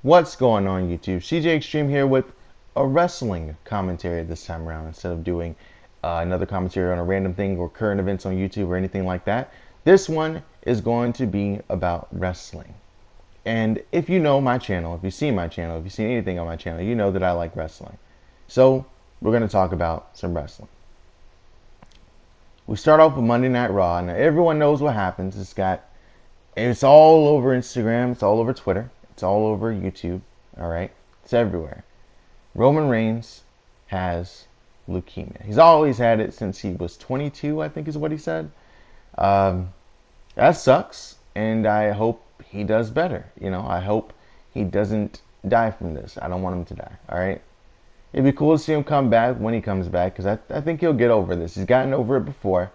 What's going on YouTube? CJ Extreme here with a wrestling commentary this time around instead of doing another commentary on a random thing or current events on YouTube or anything like that. This one is going to be about wrestling. And if you know my channel, if you've seen my channel, if you've seen anything on my channel, you know that I like wrestling. So we're going to talk about some wrestling. We start off with Monday Night Raw. Now everyone knows what happens. It's all over Instagram, it's all over Twitter, it's all over YouTube, all right? It's everywhere. Roman Reigns has leukemia. He's always had it since he was 22, I think is what he said. That sucks, and I hope he does better. You know, I hope he doesn't die from this. I don't want him to die, all right? It'd be cool to see him come back when he comes back, because I think he'll get over this. He's gotten over it before,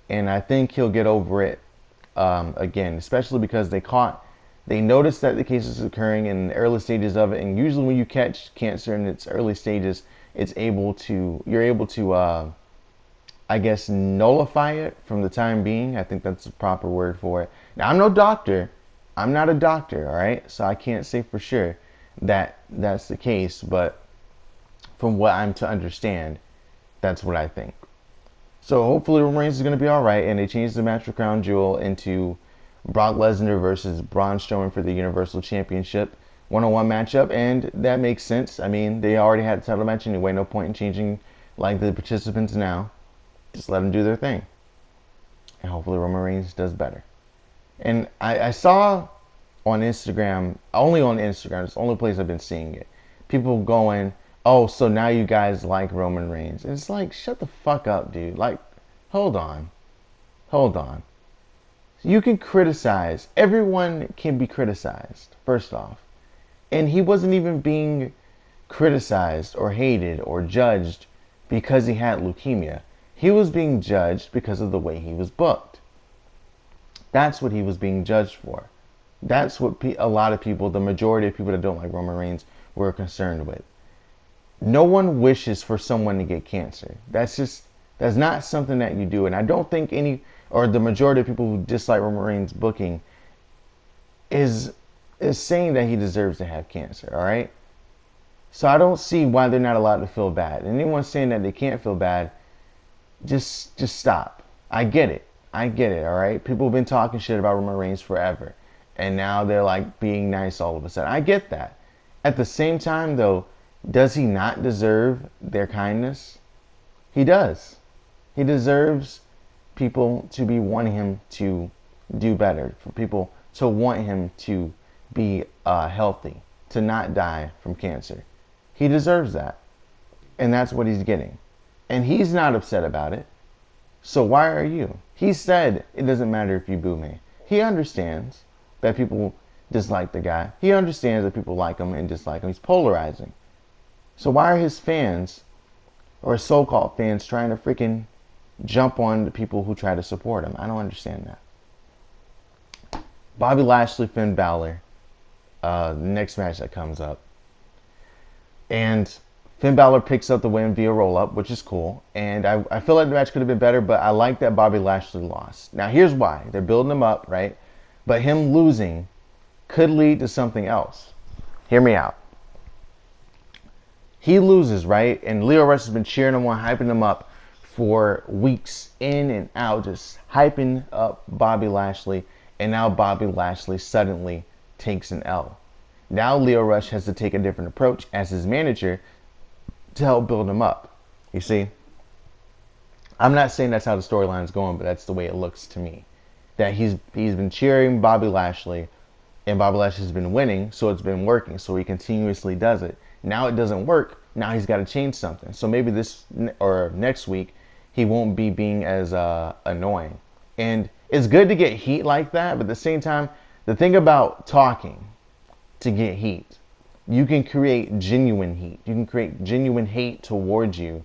and I think he'll get over it again, especially because they noticed that the case is occurring in the early stages of it, and usually when you catch cancer in its early stages, you're able to I guess nullify it from the time being. I think that's the proper word for it. Now, I'm no doctor. I'm not a doctor, all right? So I can't say for sure that that's the case, but from what I'm to understand, that's what I think. So hopefully Roman Reigns is going to be all right, and they changed the match for Crown Jewel into Brock Lesnar versus Braun Strowman for the Universal Championship one-on-one matchup, and that makes sense. I mean, they already had the title match anyway. No point in changing like the participants now. Just let them do their thing, and hopefully Roman Reigns does better. And I saw on Instagram, only on Instagram, it's the only place I've been seeing it, people going, oh, so now you guys like Roman Reigns. And it's like, shut the fuck up, dude. Like, hold on. You can criticize. Everyone can be criticized, first off. And he wasn't even being criticized or hated or judged because he had leukemia. He was being judged because of the way he was booked. That's what he was being judged for. That's what a lot of people, the majority of people that don't like Roman Reigns, were concerned with. No one wishes for someone to get cancer. That's not something that you do. And I don't think the majority of people who dislike Roman Reigns' booking is saying that he deserves to have cancer, all right? So I don't see why they're not allowed to feel bad. And anyone saying that they can't feel bad, just stop. I get it, all right? People have been talking shit about Roman Reigns forever. And now they're like being nice all of a sudden. I get that. At the same time, though, does he not deserve their kindness? He does. He deserves people to be wanting him to do better, for people to want him to be healthy, to not die from cancer. He deserves that. And that's what he's getting. And he's not upset about it. So why are you? He said it doesn't matter if you boo me. He understands that people dislike the guy. He understands that people like him and dislike him. He's polarizing. So why are his fans, or so-called fans, trying to freaking jump on the people who try to support him? I don't understand that. Bobby Lashley, Finn Balor, the next match that comes up. And Finn Balor picks up the win via roll-up, which is cool. And I feel like the match could have been better, but I like that Bobby Lashley lost. Now, here's why. They're building him up, right? But him losing could lead to something else. Hear me out. He loses, right? And Lio Rush has been cheering him on, hyping him up for weeks in and out, just hyping up Bobby Lashley. And now Bobby Lashley suddenly takes an L. Now Lio Rush has to take a different approach as his manager to help build him up. You see? I'm not saying that's how the storyline's going, but that's the way it looks to me. That he's been cheering Bobby Lashley, and Bobby Lashley's been winning, so it's been working. So he continuously does it. Now it doesn't work. Now he's got to change something. So maybe this or next week he won't be being as annoying. And it's good to get heat like that, but at the same time, the thing about talking to get heat, you can create genuine heat. You can create genuine hate towards you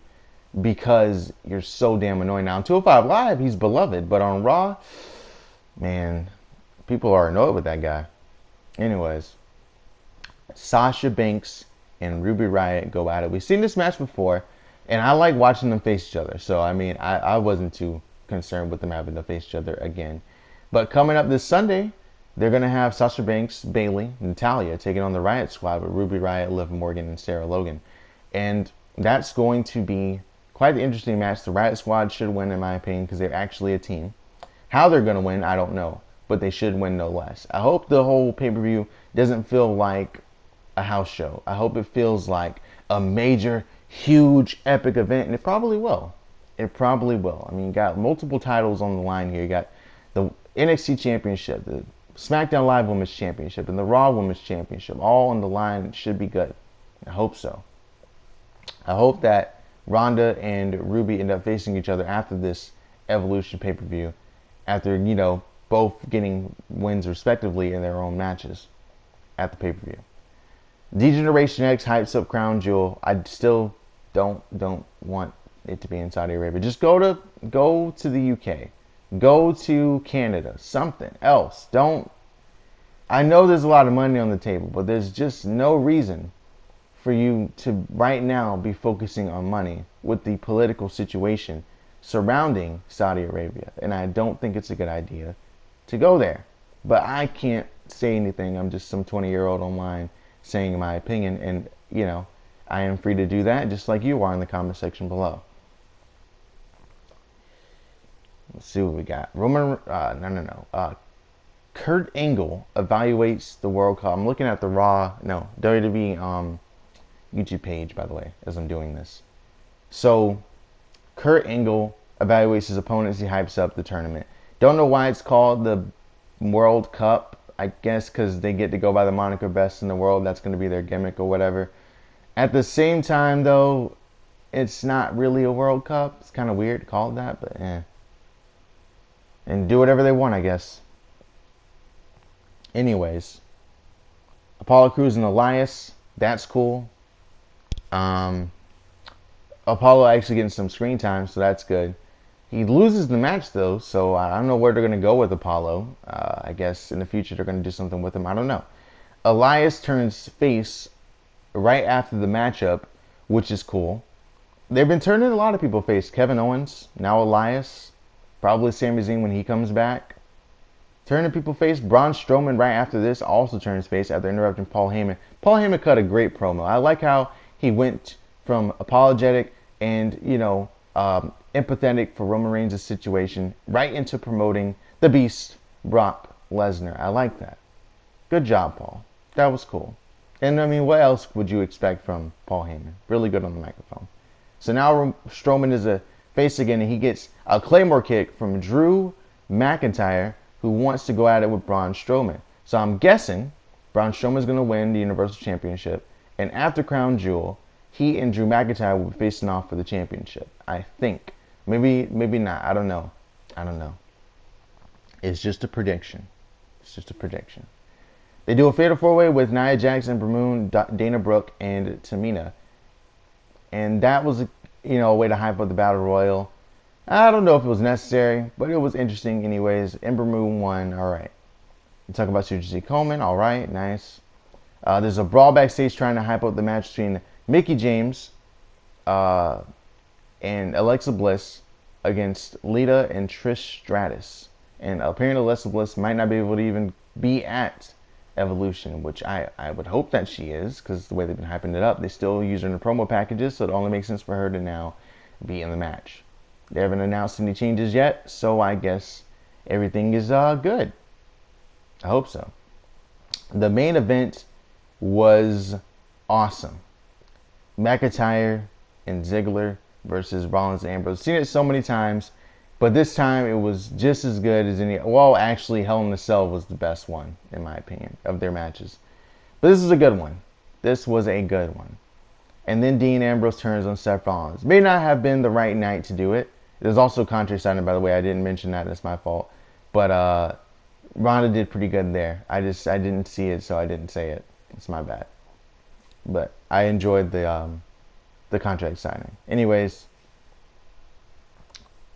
because you're so damn annoying. Now on 205 Live, he's beloved, but on Raw, man, people are annoyed with that guy. Anyways, Sasha Banks and Ruby Riott go at it. We've seen this match before, and I like watching them face each other. So, I mean, I wasn't too concerned with them having to face each other again. But coming up this Sunday, They're going to have Sasha Banks, Bayley, Natalya taking on the Riot Squad with Ruby Riott, Liv Morgan, and Sarah Logan. And that's going to be quite an interesting match. The Riot Squad should win, in my opinion, because they're actually a team. How they're going to win, I don't know. But they should win no less. I hope the whole pay-per-view doesn't feel like a house show. I hope it feels like a major, huge, epic event. And it probably will. It probably will. I mean, you got multiple titles on the line here. You got the NXT Championship, the SmackDown Live Women's Championship, and the Raw Women's Championship. All on the line. It should be good. I hope so. I hope that Ronda and Ruby end up facing each other after this Evolution pay-per-view. After, you know, both getting wins respectively in their own matches at the pay-per-view. D-Generation X hypes up Crown Jewel. I still don't want it to be in Saudi Arabia. Just go to the UK. Go to Canada. Something else. I know there's a lot of money on the table, but there's just no reason for you to right now be focusing on money with the political situation surrounding Saudi Arabia. And I don't think it's a good idea to go there. But I can't say anything. I'm just some 20-year-old online saying my opinion. And, you know, I am free to do that just like you are in the comment section below. Let's see what we got. Kurt Angle evaluates the World Cup. I'm looking at the WWE YouTube page, by the way, as I'm doing this. So, Kurt Angle evaluates his opponents. He hypes up the tournament. Don't know why it's called the World Cup. I guess because they get to go by the moniker best in the world. That's going to be their gimmick or whatever. At the same time, though, it's not really a World Cup. It's kind of weird to call it that, but eh. And do whatever they want, I guess. Anyways, Apollo Crews and Elias. That's cool. Apollo actually getting some screen time, so that's good. He loses the match, though, so I don't know where they're going to go with Apollo. I guess in the future they're going to do something with him. I don't know. Elias turns face right after the matchup, which is cool. They've been turning a lot of people face. Kevin Owens, now Elias, probably Sami Zayn when he comes back. Turning people face. Braun Strowman right after this also turns face after interrupting Paul Heyman. Paul Heyman cut a great promo. I like how he went from apologetic and, you know, empathetic for Roman Reigns' situation right into promoting the Beast, Brock Lesnar. I like that. Good job, Paul. That was cool. And, I mean, what else would you expect from Paul Heyman? Really good on the microphone. So now Strowman is a face again, and he gets a Claymore kick from Drew McIntyre, who wants to go at it with Braun Strowman. So I'm guessing Braun Strowman is going to win the Universal Championship. And after Crown Jewel, he and Drew McIntyre will be facing off for the championship. I think. Maybe not. I don't know. It's just a prediction. They do a fatal four-way with Nia Jax, Ember Moon, Dana Brooke, and Tamina. And that was a way to hype up the Battle Royal. I don't know if it was necessary, but it was interesting anyways. Ember Moon won. All right. You talk about Suji Coleman. All right. Nice. There's a brawl backstage trying to hype up the match between Mickie James and Alexa Bliss against Lita and Trish Stratus. And apparently Alexa Bliss might not be able to even be at Evolution, which I would hope that she is, because the way they've been hyping it up, they still use her in the promo packages, so it only makes sense for her to now be in the match. They haven't announced any changes yet, so I guess everything is good. I hope so. The main event was awesome. McIntyre and Ziggler versus Rollins and Ambrose. Seen it so many times, but this time it was just as good as any. Well, actually, Hell in a Cell was the best one, in my opinion, of their matches. But this is a good one. This was a good one. And then Dean Ambrose turns on Seth Rollins. May not have been the right night to do it. There's also contrary signing, by the way. I didn't mention that. That's my fault. But Ronda did pretty good there. I didn't see it, so I didn't say it. It's my bad. But I enjoyed the contract signing. Anyways,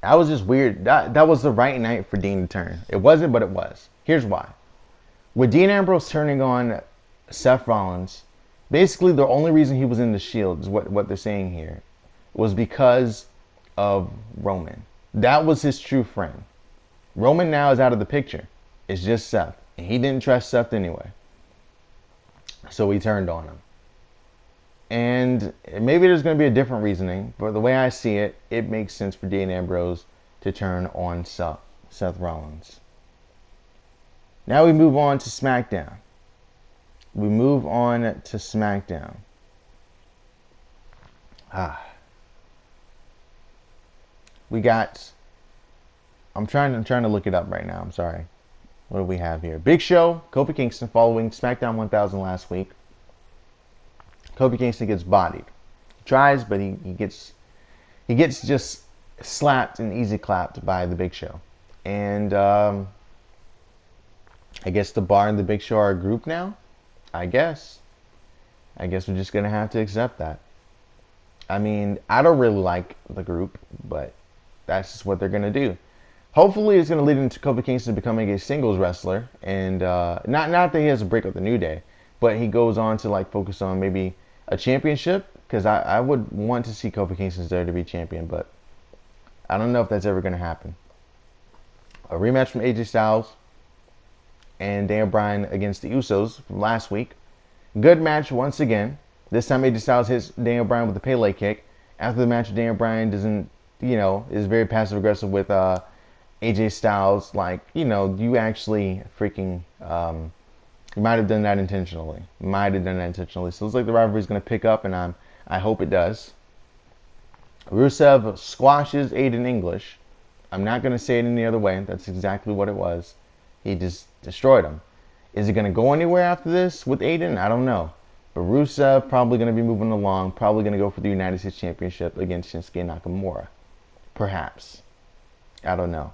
that was just weird. That was the right night for Dean to turn. It wasn't, but it was. Here's why. With Dean Ambrose turning on Seth Rollins, basically the only reason he was in the Shield is what they're saying here, was because of Roman. That was his true friend. Roman now is out of the picture. It's just Seth. And he didn't trust Seth anyway. So he turned on him. And maybe there's going to be a different reasoning, but the way I see it, it makes sense for Dean Ambrose to turn on Seth Rollins. Now we move on to SmackDown. We got. I'm trying to look it up right now. I'm sorry. What do we have here? Big Show, Kofi Kingston following SmackDown 1000 last week. Kofi Kingston gets bodied. He tries, but he gets just slapped and easy clapped by the Big Show. And I guess the Bar and the Big Show are a group now. I guess we're just gonna have to accept that. I mean, I don't really like the group, but that's just what they're gonna do. Hopefully, it's gonna lead into Kofi Kingston becoming a singles wrestler, and not that he has a break with the New Day, but he goes on to like focus on maybe a championship, because I would want to see Kofi Kingston's WWE champion, but I don't know if that's ever gonna happen. A rematch from AJ Styles and Daniel Bryan against the Usos from last week. Good match once again. This time AJ Styles hits Daniel Bryan with a Pele kick. After the match, Daniel Bryan doesn't, is very passive aggressive with AJ Styles. Like, you actually freaking, you might have done that intentionally. So it looks like the rivalry is going to pick up, and I hope it does. Rusev squashes Aiden English. I'm not going to say it any other way. That's exactly what it was. He just destroyed him. Is it going to go anywhere after this with Aiden? I don't know. But Rusev probably going to be moving along. Probably going to go for the United States Championship against Shinsuke Nakamura. Perhaps. I don't know.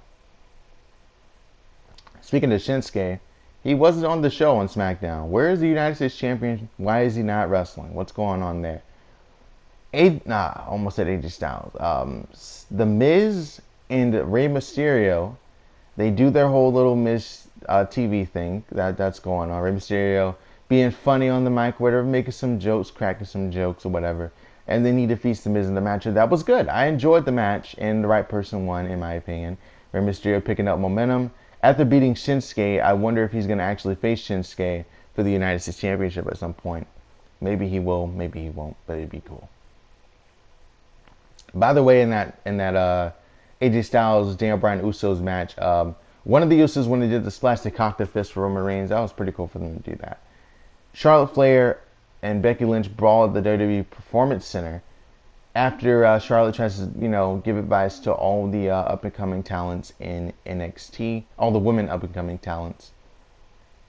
Speaking of Shinsuke, he wasn't on the show on SmackDown. Where is the United States Champion? Why is he not wrestling? What's going on there? Almost said AJ Styles. The Miz and Rey Mysterio, they do their whole little Miz TV thing that's going on. Rey Mysterio being funny on the mic, whatever, making some jokes, cracking some jokes or whatever. And then he defeats the Miz in the match. And that was good. I enjoyed the match, and the right person won, in my opinion. Rey Mysterio picking up momentum. After beating Shinsuke, I wonder if he's going to actually face Shinsuke for the United States Championship at some point. Maybe he will, maybe he won't, but it'd be cool. By the way, in that AJ Styles, Daniel Bryan, Usos match, one of the Usos, when they did the splash, they cocked their fist for Roman Reigns. That was pretty cool for them to do that. Charlotte Flair and Becky Lynch brawl at the WWE Performance Center after Charlotte tries to, give advice to all the up-and-coming talents in NXT, all the women up-and-coming talents.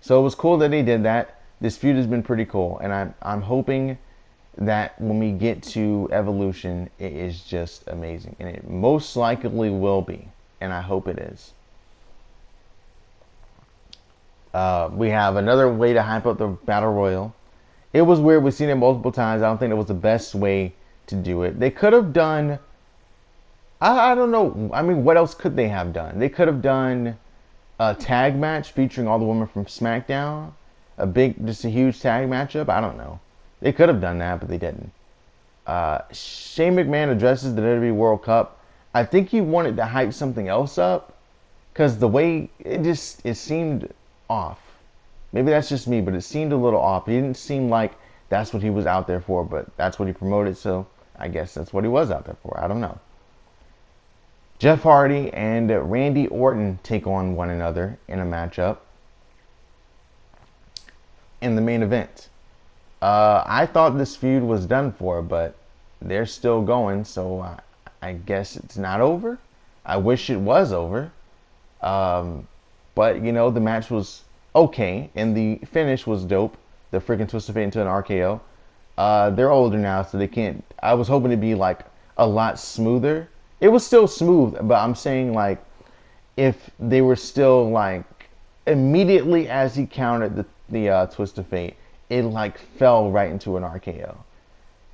So it was cool that they did that. This feud has been pretty cool, and I'm hoping that when we get to Evolution, it is just amazing. And it most likely will be, and I hope it is. We have another way to hype up the Battle Royal. It was weird. We've seen it multiple times. I don't think it was the best way to do it. They could have done, I don't know. I mean, what else could they have done? They could have done a tag match featuring all the women from SmackDown. Just a huge tag matchup. I don't know. They could have done that, but they didn't. Shane McMahon addresses the WWE World Cup. I think he wanted to hype something else up, because the way it seemed off. Maybe that's just me, but it seemed a little off. He didn't seem like that's what he was out there for, but that's what he promoted, so I guess that's what he was out there for. I don't know. Jeff Hardy and Randy Orton take on one another in a matchup in the main event. I thought this feud was done for, but they're still going, so I guess it's not over. I wish it was over. But, the match was okay, and the finish was dope. The freaking twist of fate into an RKO. They're older now, so they can't. I was hoping to be like a lot smoother. It was still smooth, but I'm saying like if they were still like immediately as he countered the twist of fate, it like fell right into an RKO.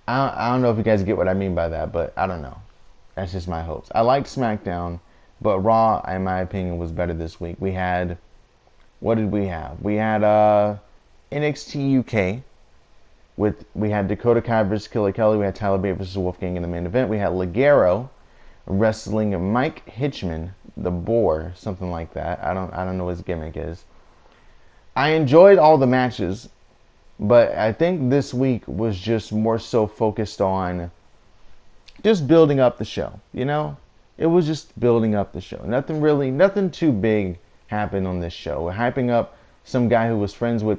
I don't know if you guys get what I mean by that, but I don't know. That's just my hopes. I liked SmackDown, but Raw, in my opinion, was better this week. What did we have? We had NXT UK. We had Dakota Kai versus Killer Kelly. We had Tyler Bate versus Wolfgang in the main event. We had Ligero wrestling Mike Hitchman, the Boar, something like that. I don't know what his gimmick is. I enjoyed all the matches, but I think this week was just more so focused on just building up the show. It was just building up the show. Nothing too big happened on this show. We're hyping up some guy who was friends with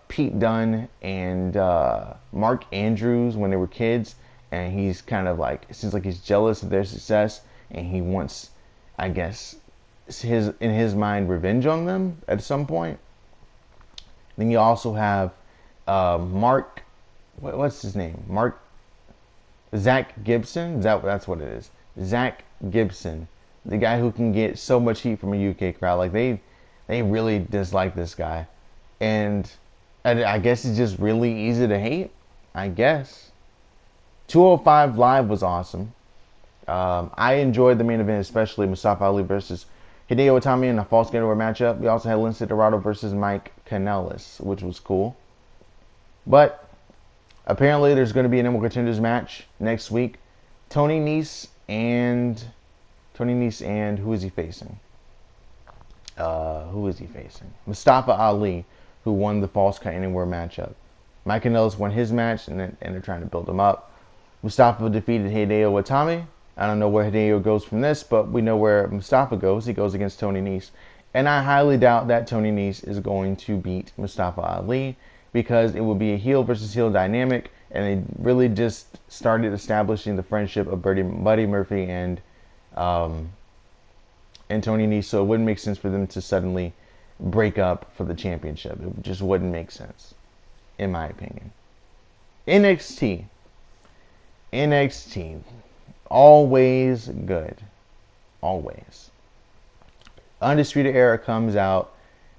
Pete Dunne and Mark Andrews when they were kids, and he's kind of like, it seems like he's jealous of their success, and he wants, I guess, in his mind, revenge on them at some point. Then you also have Mark, what's his name? Zach Gibson. That's what it is. Zach Gibson, the guy who can get so much heat from a UK crowd. Like they really dislike this guy, and I guess it's just really easy to hate. I guess 205 Live was awesome. I enjoyed the main event, especially Mustafa Ali versus Hideo Itami in a false gateway matchup. We also had Lince Dorado versus Mike Kanellis, which was cool. But apparently there's going to be an Emerald Contenders match next week. Tony Nese and who is he facing? Mustafa Ali, who won the Falls Count Anywhere matchup. Mike Kanellis won his match, and they're trying to build him up. Mustafa defeated Hideo Itami. I don't know where Hideo goes from this, but we know where Mustafa goes. He goes against Tony Nese. And I highly doubt that Tony Nese is going to beat Mustafa Ali, because it will be a heel versus heel dynamic, and they really just started establishing the friendship of Buddy Murphy and Tony Nese, so it wouldn't make sense for them to suddenly break up for the championship. It just wouldn't make sense, in my opinion. NXT, always good, always. Undisputed Era comes out.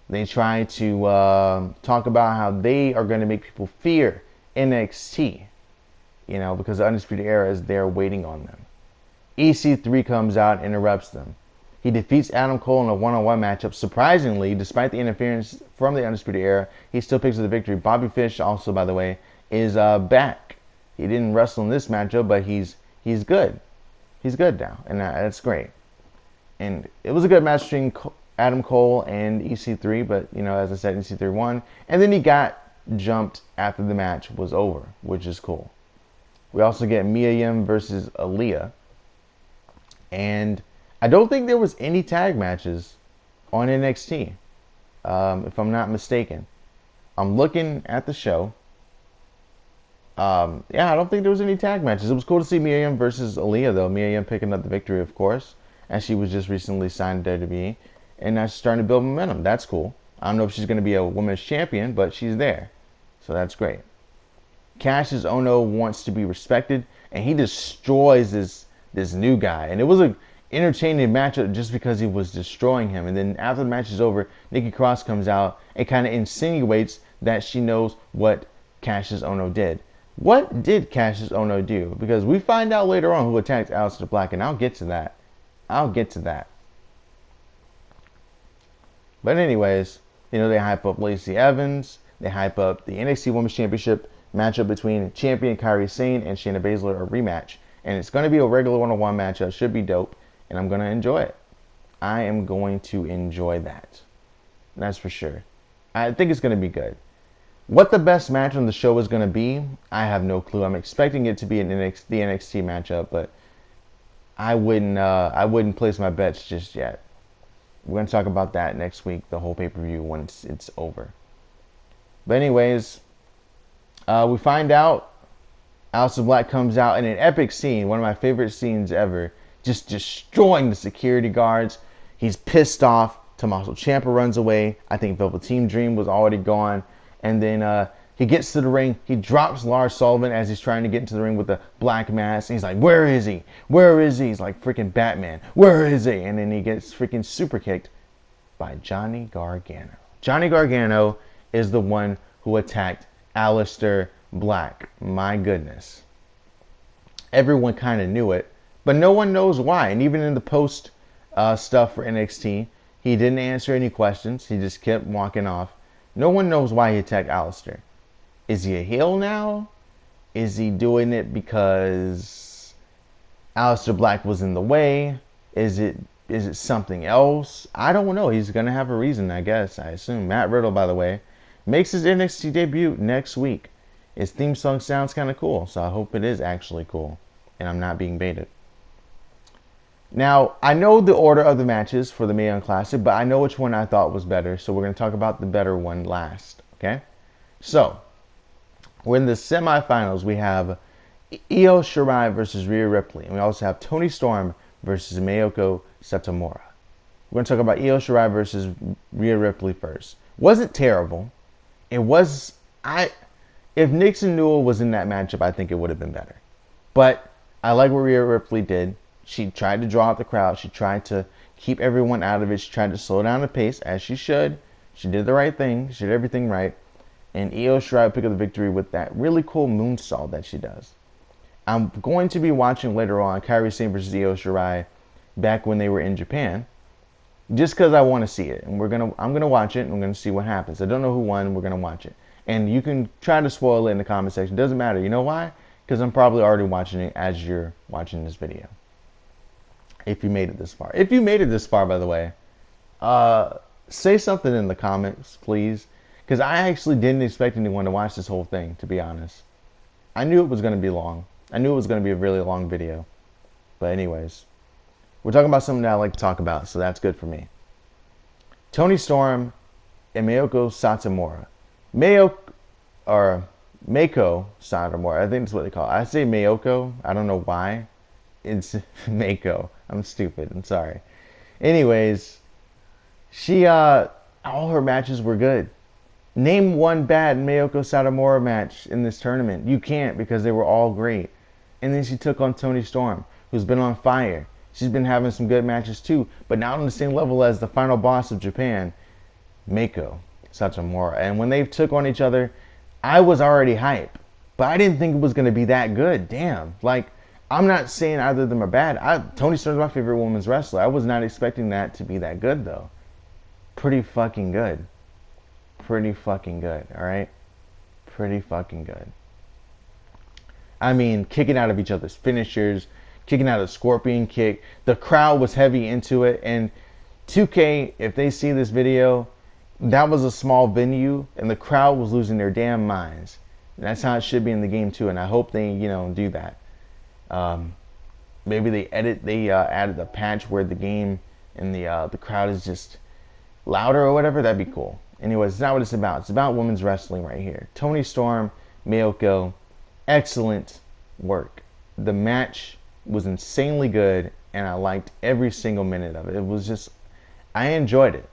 They try to talk about how they are going to make people fear NXT, because the Undisputed Era is there waiting on them. EC3 comes out, interrupts them. He defeats Adam Cole in a one-on-one matchup. Surprisingly, despite the interference from the Undisputed Era, he still picks up the victory. Bobby Fish, also, by the way, is back. He didn't wrestle in this matchup, but he's good. He's good now, and that's great. And it was a good match between Adam Cole and EC3, but, as I said, EC3 won. And then he got jumped after the match was over, which is cool. We also get Mia Yim versus Aaliyah. And I don't think there was any tag matches on NXT, if I'm not mistaken. I'm looking at the show. I don't think there was any tag matches. It was cool to see Mia Yim versus Aaliyah, though. Mia Yim picking up the victory, of course, as she was just recently signed to WWE. And now she's starting to build momentum. That's cool. I don't know if she's going to be a women's champion, but she's there. So that's great. Cassius Ohno wants to be respected, and he destroys this new guy. And it was an entertaining matchup just because he was destroying him. And then after the match is over, Nikki Cross comes out and kind of insinuates that she knows what Cassius Ohno did. What did Cassius Ohno do? Because we find out later on who attacked Aleister Black, and I'll get to that. But anyways, they hype up Lacey Evans. They hype up the NXT Women's Championship matchup between champion Kairi Sane and Shayna Baszler, a rematch. And it's going to be a regular one-on-one matchup. Should be dope. And I'm going to enjoy it. I am going to enjoy that. That's for sure. I think it's going to be good. What the best match on the show is going to be, I have no clue. I'm expecting it to be the NXT matchup, but I wouldn't place my bets just yet. We're going to talk about that next week, the whole pay-per-view, once it's over. But anyways, we find out Aleister Black comes out in an epic scene, one of my favorite scenes ever, just destroying the security guards. He's pissed off. Tommaso Ciampa runs away. I think Velveteen Dream was already gone. And then he gets to the ring. He drops Lars Sullivan as he's trying to get into the ring with the black mask. And he's like, where is he? Where is he? He's like freaking Batman. Where is he? And then he gets freaking super kicked by Johnny Gargano. Johnny Gargano is the one who attacked Aleister Black. My goodness. Everyone kind of knew it, but no one knows why. And even in the post stuff for NXT, he didn't answer any questions. He just kept walking off. No one knows why he attacked Aleister. Is he a heel now? Is he doing it because Aleister Black was in the way? Is it Is it something else? I don't know. He's going to have a reason, I guess. I assume. Matt Riddle, by the way, makes his NXT debut next week. His theme song sounds kind of cool, so I hope it is actually cool and I'm not being baited. Now, I know the order of the matches for the Mae Young Classic, but I know which one I thought was better, so we're going to talk about the better one last, okay? So, we're in the semifinals. We have Io Shirai versus Rhea Ripley, and we also have Toni Storm versus Mayoko Satomura. We're going to talk about Io Shirai versus Rhea Ripley first. Wasn't terrible. It was... If Nixon Newell was in that matchup, I think it would have been better. But I like what Rhea Ripley did. She tried to draw out the crowd. She tried to keep everyone out of it. She tried to slow down the pace, as she should. She did the right thing. She did everything right. And Io Shirai picked up the victory with that really cool moonsault that she does. I'm going to be watching later on Kairi Sane versus Io Shirai back when they were in Japan, just because I want to see it. And I'm gonna watch it, and I'm gonna see what happens. I don't know who won. We're gonna watch it. And you can try to spoil it in the comment section. Doesn't matter. You know why? Because I'm probably already watching it as you're watching this video. If you made it this far. If you made it this far, by the way, say something in the comments, please. Because I actually didn't expect anyone to watch this whole thing, to be honest. I knew it was going to be long. I knew it was going to be a really long video. But anyways, we're talking about something that I like to talk about, so that's good for me. Toni Storm and Mayoko Satomura. Mako Satomura, I think that's what they call it. I say Mayoko, I don't know why. It's Mako. I'm stupid, I'm sorry. Anyways, all her matches were good. Name one bad Mayoko Satomura match in this tournament. You can't, because they were all great. And then she took on Toni Storm, who's been on fire. She's been having some good matches too, but not on the same level as the final boss of Japan, Mako Satomura. And when they took on each other, I was already hyped, but I didn't think it was going to be that good. Damn. Like, I'm not saying either of them are bad. Toni Storm's my favorite women's wrestler. I was not expecting that to be that good, though. Pretty fucking good. Pretty fucking good, alright? Pretty fucking good. I mean, kicking out of each other's finishers, kicking out a scorpion kick. The crowd was heavy into it, and 2K, if they see this video, that was a small venue, and the crowd was losing their damn minds. And that's how it should be in the game, too, and I hope they, do that. Maybe they added a patch where the game and the crowd is just louder or whatever. That'd be cool. Anyways, it's not what it's about. It's about women's wrestling right here. Toni Storm, Mayoko, excellent work. The match was insanely good, and I liked every single minute of it. It was just, I enjoyed it.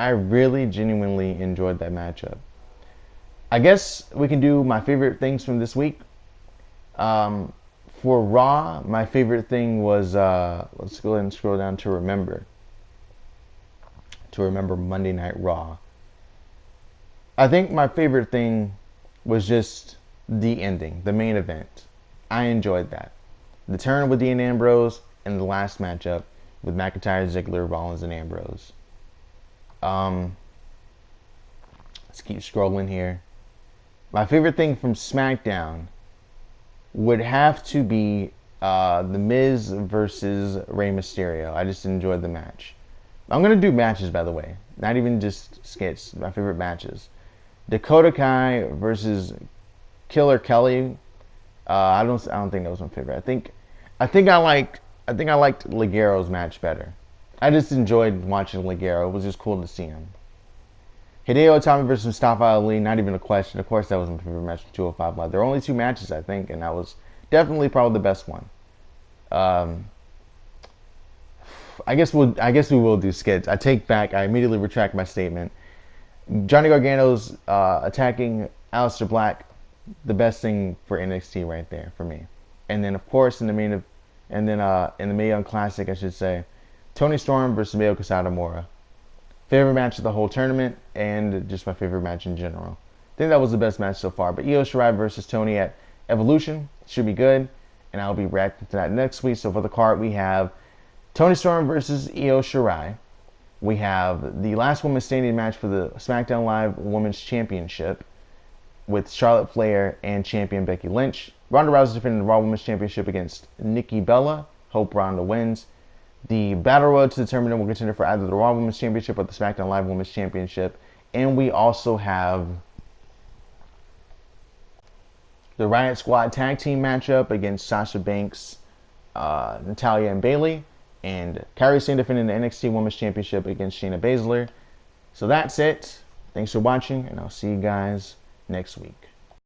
I really genuinely enjoyed that matchup. I guess we can do my favorite things from this week. For Raw, my favorite thing was, let's go ahead and scroll down to Remember. To Remember Monday Night Raw. I think my favorite thing was just the ending, the main event. I enjoyed that. The turn with Dean Ambrose and the last matchup with McIntyre, Ziggler, Rollins, and Ambrose. Let's keep scrolling here. My favorite thing from SmackDown would have to be The Miz versus Rey Mysterio. I just enjoyed the match. I'm going to do matches, by the way. Not even just skits. My favorite matches. Dakota Kai versus Killer Kelly. I don't think that was my favorite. I think I liked Ligero's match better. I just enjoyed watching Ligero. It was just cool to see him. Hideo Itami versus Mustafa Ali, not even a question. Of course, that was my favorite match from 205 Live. There were only two matches, I think, and that was definitely probably the best one. I guess we will do skits. I immediately retract my statement. Johnny Gargano's attacking Aleister Black, the best thing for NXT right there for me. And then of course in the in the Mae Young Classic, I should say, Toni Storm versus Mayoko Satomura. Favorite match of the whole tournament, and just my favorite match in general. I think that was the best match so far. But Io Shirai versus Toni at Evolution should be good, and I'll be reacting to that next week. So for the card, we have Toni Storm versus Io Shirai. We have the last women's standing match for the SmackDown Live Women's Championship with Charlotte Flair and champion Becky Lynch. Ronda Rousey defending the Raw Women's Championship against Nikki Bella. Hope Ronda wins. The Battle Royal to determine who will contender for either the Raw Women's Championship or the SmackDown Live Women's Championship. And we also have the Riot Squad Tag Team matchup against Sasha Banks, Natalya, and Bayley. And Kairi Sane defending the NXT Women's Championship against Shayna Baszler. So that's it. Thanks for watching, and I'll see you guys next week.